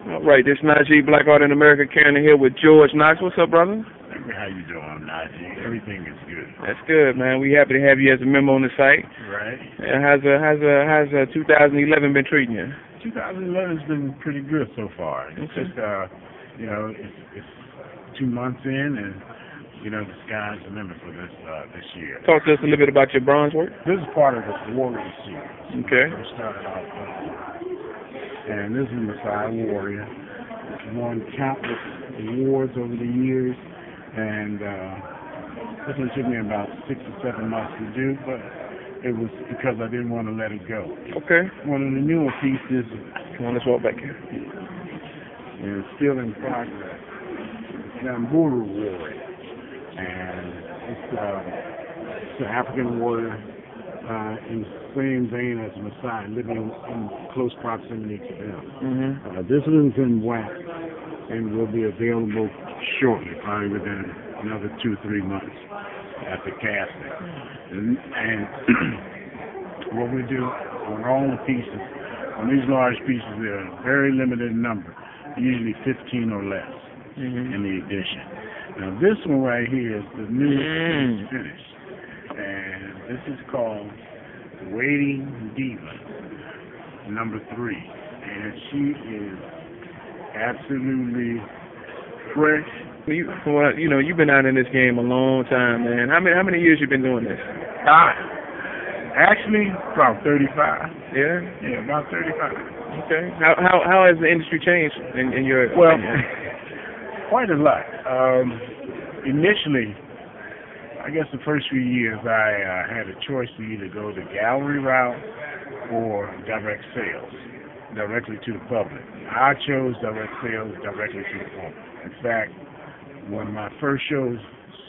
All right, this Najee, Black Art in America, Karen here with George Knox. What's up, brother? How you doing, Najee? Everything is good. That's good, man. We happy to have you as a member on the site. Right. How's 2011 been treating you? 2011's been pretty good so far. It's just, it's 2 months in, and the sky's the limit for this year. Talk to us a little bit about your bronze work. This is part of the Warrior series. Okay. We started off, and this is Messiah Warrior. It's won countless awards over the years, and this one took me about 6 or 7 months to do, but it was because I didn't want to let it go. Okay. One of the newer pieces. Come on, let's walk back here. And it's still in progress. It's Namburu Warrior, and it's an African warrior in the same vein as Messiah, living in close proximity to them. This one's in wax and will be available shortly, probably within another 2 or 3 months after casting. And what we do on all the pieces, on these large pieces, they're a very limited number, usually 15 or less in the edition. Now this one right here is the newest finish, and this is called Waiting Diva, number 3, and she is absolutely fresh. You've been out in this game a long time, man. How many years you been doing this? Actually, about 35. Yeah? Yeah, about 35. Okay. How has the industry changed in your opinion? Quite a lot. Initially, I guess the first few years I had a choice to either go the gallery route or direct sales, directly to the public. I chose direct sales directly to the public. In fact, when my first shows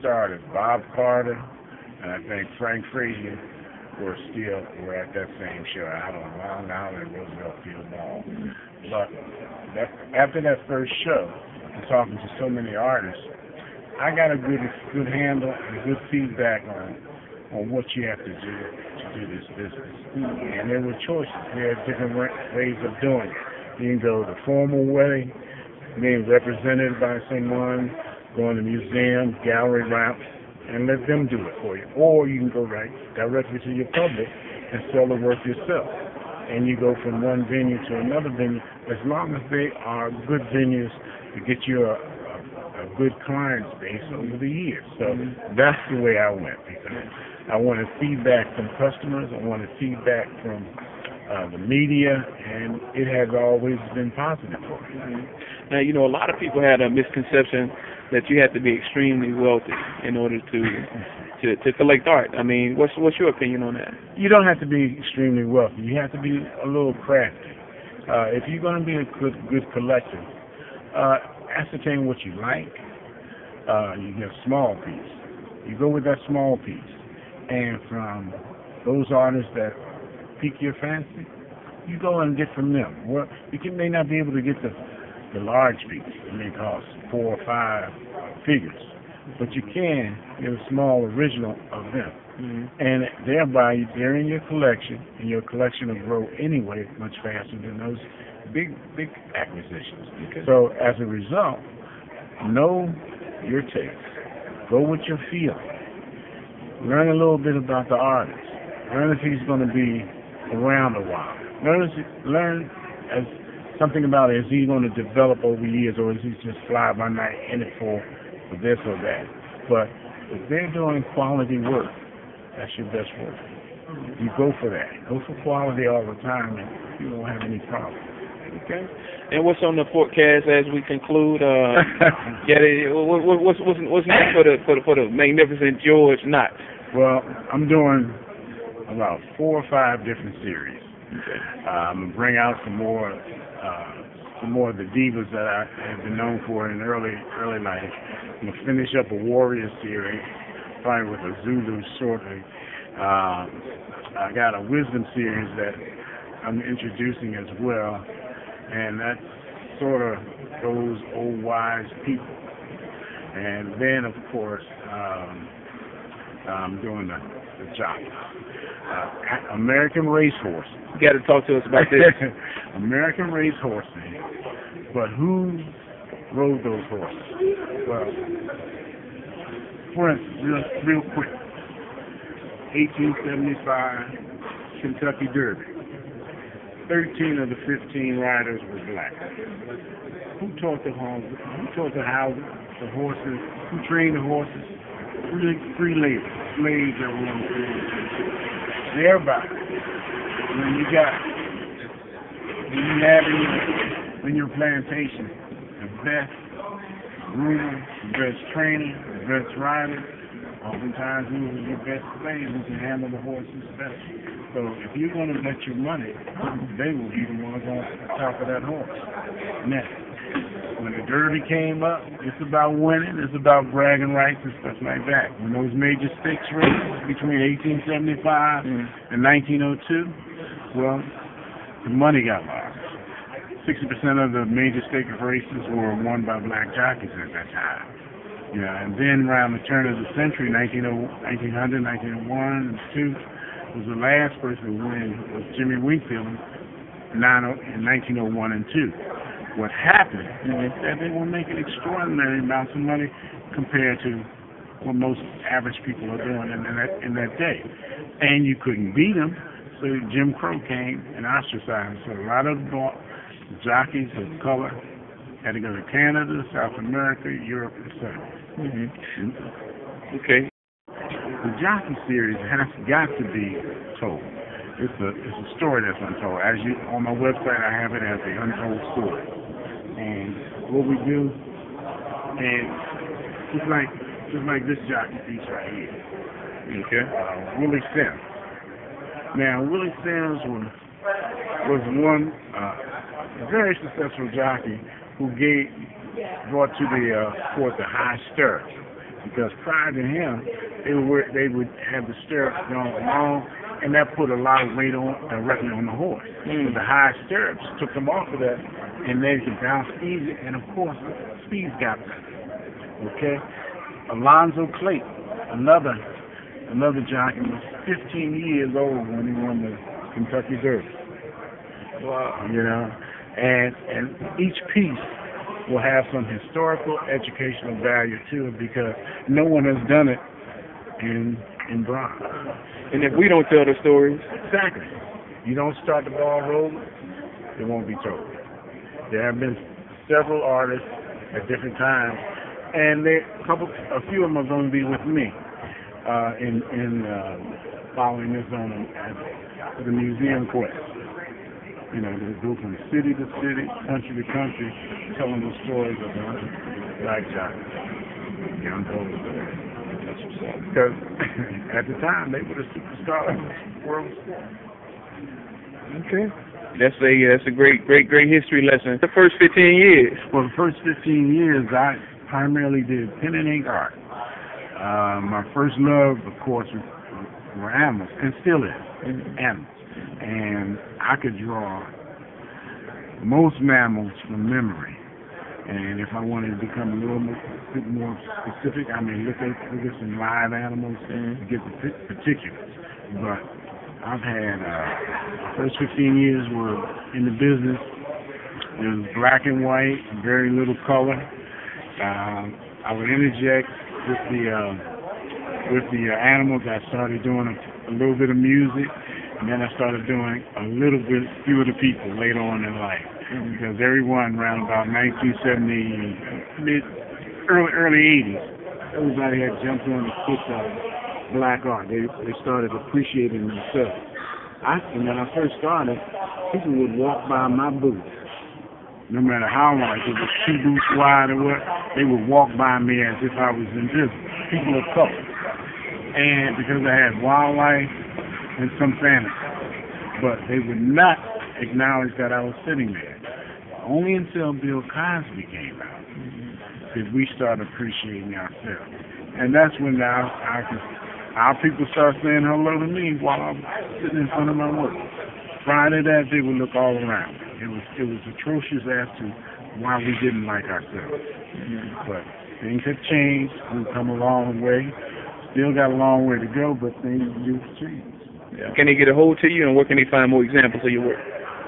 started, Bob Carter and I think Frank Frazier were at that same show out on Long Island Roosevelt Field Mall. But after that first show, and talking to so many artists, I got a good handle and good feedback on what you have to do this business. And there were choices. There are different ways of doing it. You can go the formal way, being represented by someone, going to museum, gallery route, and let them do it for you. Or you can go directly to your public and sell the work yourself. And you go from one venue to another venue, as long as they are good venues to get you a good client base over the years. So that's the way I went, because I wanted feedback from customers, I wanted feedback from the media, and it has always been positive for me. Now, a lot of people had a misconception that you had to be extremely wealthy in order to collect art. I mean, what's your opinion on that? You don't have to be extremely wealthy. You have to be a little crafty. If you're going to be a good collector, ascertain what you like. You get a small piece. You go with that small piece, and from those artists that pique your fancy, you go and get from them. Well, may not be able to get the large piece. It may cost 4 or 5 figures, but you can get a small original of them, and thereby they're in your collection, and your collection will grow anyway much faster than those big acquisitions. Okay. So as a result, know your taste. Go with your feeling. Learn a little bit about the artist. Learn if he's going to be around a while. Learn as something about it. Is he going to develop over years, or is he just fly by night in it for this or that? But if they're doing quality work, that's your best work. You go for that. Go for quality all the time, and you won't have any problem. Okay. And what's on the forecast as we conclude? What's next for the magnificent George Knox? Well, I'm doing about 4 or 5 different series. Okay. I'm gonna bring out some more of the divas that I have been known for in early life. I'm gonna finish up a Warrior series, probably with a Zulu shortly. I got a Wisdom series that I'm introducing as well, and that sort of those old wise people. And then, of course, I'm doing the jockey, American Racehorse. You got to talk to us about this. American race horses, but who rode those horses? Well, for instance, real quick, 1875 Kentucky Derby. 13 of the 15 riders were black. Who taught the horses? The horses? Who trained the horses? Free labor, slaves that were on the field. Everybody. When your plantation, the best groomers, the best trainers, the best riders, oftentimes these are your best slaves who can handle the horses best. So if you're going to bet your money, they will be the ones on top of that horse. Now, when the Derby came up, it's about winning, it's about bragging rights and stuff like that. When those major stakes races between 1875 and 1902, well, the money got lost. 60% of the major stake races were won by black jockeys at that time. And then around the turn of the century, 1900, 1901, and 2, was the last person to win was Jimmy Wingfield in 1901 and 2. What happened is that they were making extraordinary amounts of money compared to what most average people are doing in that day. And you couldn't beat them, so Jim Crow came and ostracized. So a lot of the jockeys of color had to go to Canada, South America, Europe, etc. Okay. The jockey series has got to be told. It's a story that's untold. On my website, I have it as the untold story. And what we do, and just like this jockey piece right here. Okay. Willie Sims. Now, Willie Sims was one very successful jockey who brought to the sport the high stirrups. Because prior to him, they would have the stirrups going long, and that put a lot of weight directly on the horse. But the high stirrups took them off of that, and they could bounce easy, and of course, speeds got better. Okay? Alonzo Clayton, another jockey, was 15 years old when he won the Kentucky Derby. Wow. And each piece will have some historical, educational value to it because no one has done it in bronze. And if we don't tell the stories, exactly, you don't start the ball rolling, it won't be told. There have been several artists at different times, and a few of them are going to be with me in following this on the museum quest. They go from city to city, country to country, telling the stories of the black jockeys. The untold stories. Because at the time, they were the superstars of the world sport. Okay. That's a great history lesson. The first 15 years. Well, the first 15 years, I primarily did pen and ink art. My first love, of course, were animals, and still is animals. And I could draw most mammals from memory. And if I wanted to become a little bit more specific, I may look at some live animals to get the particulars. But I've had first 15 years were in the business. It was black and white, very little color. I would interject with the animals. I started doing a little bit of music. And then I started doing a little bit few of the people later on in life. Because everyone around about 1970, early 80s, everybody had jumped on the kick of black art. They started appreciating themselves. And when I first started, people would walk by my booth. No matter how wide, it was 2 booths wide or what, they would walk by me as if I was invisible. People of color. And because I had wildlife and some fantasy, but they would not acknowledge that I was sitting there. Only until Bill Cosby came out did we start appreciating ourselves, and that's when our people start saying hello to me while I'm sitting in front of my work. Prior to that, they would look all around. It was atrocious as to why we didn't like ourselves. But things have changed. We've come a long way. Still got a long way to go, but things do change. Yeah. Can they get a hold to you, and where can they find more examples of your work?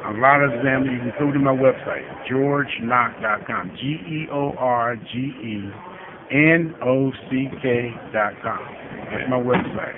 A lot of them, you can go to my website, georgenock.com, GeorgeNock.com. That's my website.